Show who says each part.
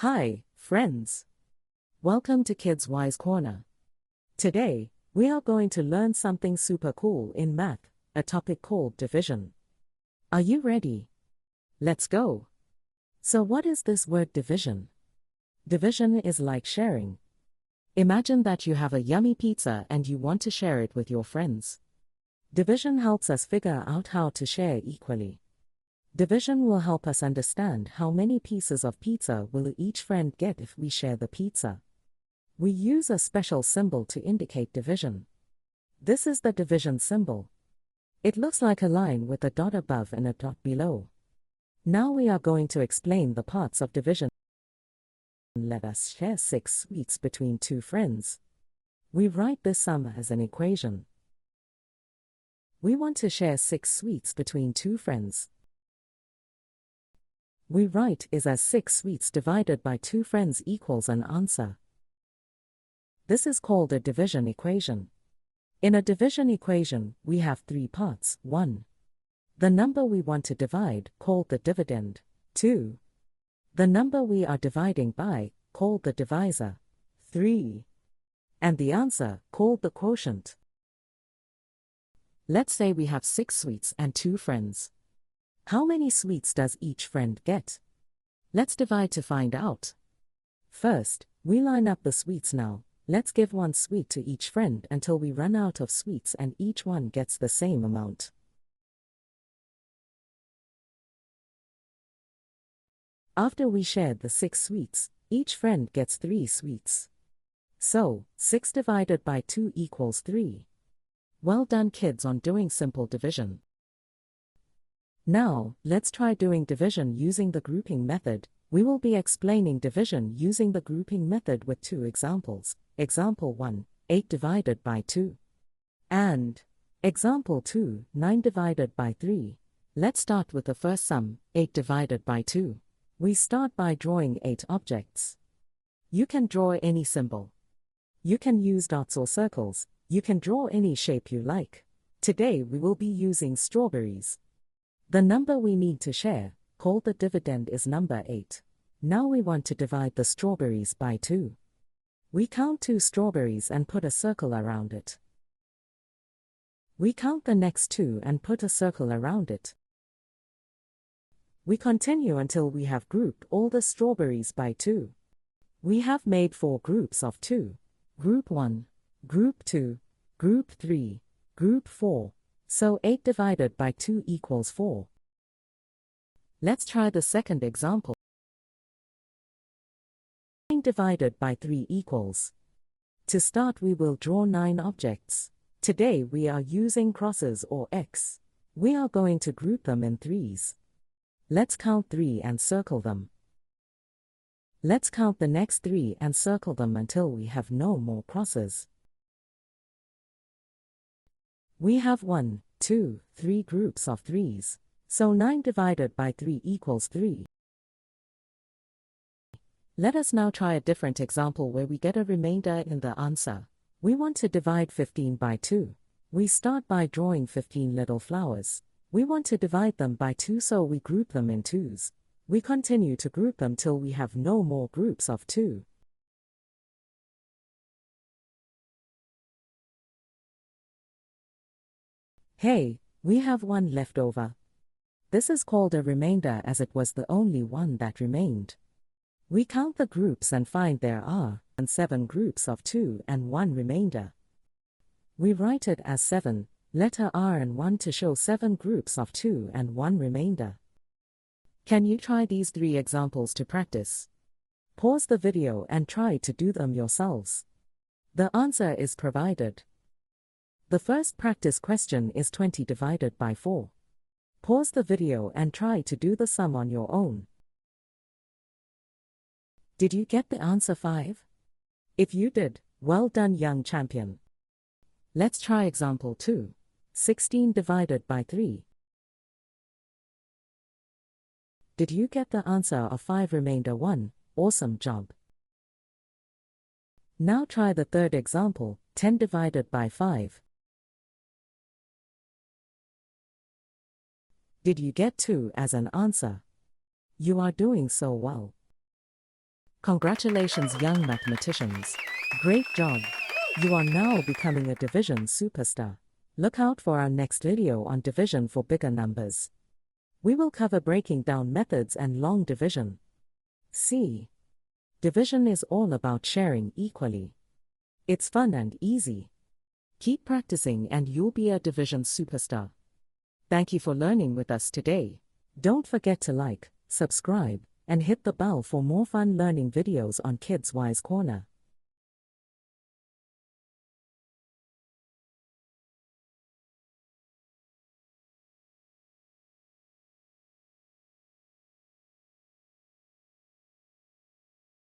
Speaker 1: Hi, friends. Welcome to Kids Wise Corner. Today, we are going to learn something super cool in math, a topic called division. Are you ready? Let's go. So what is this word division? Division is like sharing. Imagine that you have a yummy pizza and you want to share it with your friends. Division helps us figure out how to share equally. Division will help us understand how many pieces of pizza will each friend get if we share the pizza. We use a special symbol to indicate division. This is the division symbol. It looks like a line with a dot above and a dot below. Now we are going to explain the parts of division. Let us share 6 sweets between 2 friends. We write this sum as an equation. We want to share 6 sweets between 2 friends. We write is as 6 sweets divided by 2 friends equals an answer. This is called a division equation. In a division equation, we have 3 parts. 1. The number we want to divide, called the dividend. 2. The number we are dividing by, called the divisor. 3. And the answer, called the quotient. Let's say we have 6 sweets and 2 friends. How many sweets does each friend get? Let's divide to find out. First, we line up the sweets now. Let's give 1 sweet to each friend until we run out of sweets and each one gets the same amount. After we shared the 6 sweets, each friend gets 3 sweets. So, 6 divided by 2 equals 3. Well done, kids, on doing simple division. Now, let's try doing division using the grouping method. We will be explaining division using the grouping method with 2 examples. Example 1, 8 divided by 2. And example 2, 9 divided by 3. Let's start with the first sum, 8 divided by 2. We start by drawing 8 objects. You can draw any symbol. You can use dots or circles. You can draw any shape you like. Today we will be using strawberries. The number we need to share, called the dividend, is number 8. Now we want to divide the strawberries by 2. We count 2 strawberries and put a circle around it. We count the next 2 and put a circle around it. We continue until we have grouped all the strawberries by 2. We have made 4 groups of 2. Group 1, Group 2, Group 3, Group 4. So 8 divided by 2 equals 4. Let's try the second example. 9 divided by 3 equals. To start, we will draw 9 objects. Today we are using crosses or X. We are going to group them in 3s. Let's count 3 and circle them. Let's count the next 3 and circle them until we have no more crosses. We have 1, 2, 3 groups of 3s. So 9 divided by 3 equals 3. Let us now try a different example where we get a remainder in the answer. We want to divide 15 by 2. We start by drawing 15 little flowers. We want to divide them by 2, so we group them in 2s. We continue to group them till we have no more groups of 2. Hey, we have 1 left over. This is called a remainder as it was the only one that remained. We count the groups and find there are 7 groups of 2 and 1 remainder. We write it as 7, letter R and 1 to show 7 groups of 2 and 1 remainder. Can you try these 3 examples to practice? Pause the video and try to do them yourselves. The answer is provided. The first practice question is 20 divided by 4. Pause the video and try to do the sum on your own. Did you get the answer 5? If you did, well done, young champion. Let's try example 2. 16 divided by 3. Did you get the answer of 5 remainder 1? Awesome job. Now try the third example, 10 divided by 5. Did you get 2 as an answer? You are doing so well. Congratulations, young mathematicians. Great job. You are now becoming a division superstar. Look out for our next video on division for bigger numbers. We will cover breaking down methods and long division. C. Division is all about sharing equally. It's fun and easy. Keep practicing and you'll be a division superstar. Thank you for learning with us today. Don't forget to like, subscribe, and hit the bell for more fun learning videos on Kids Wise Corner.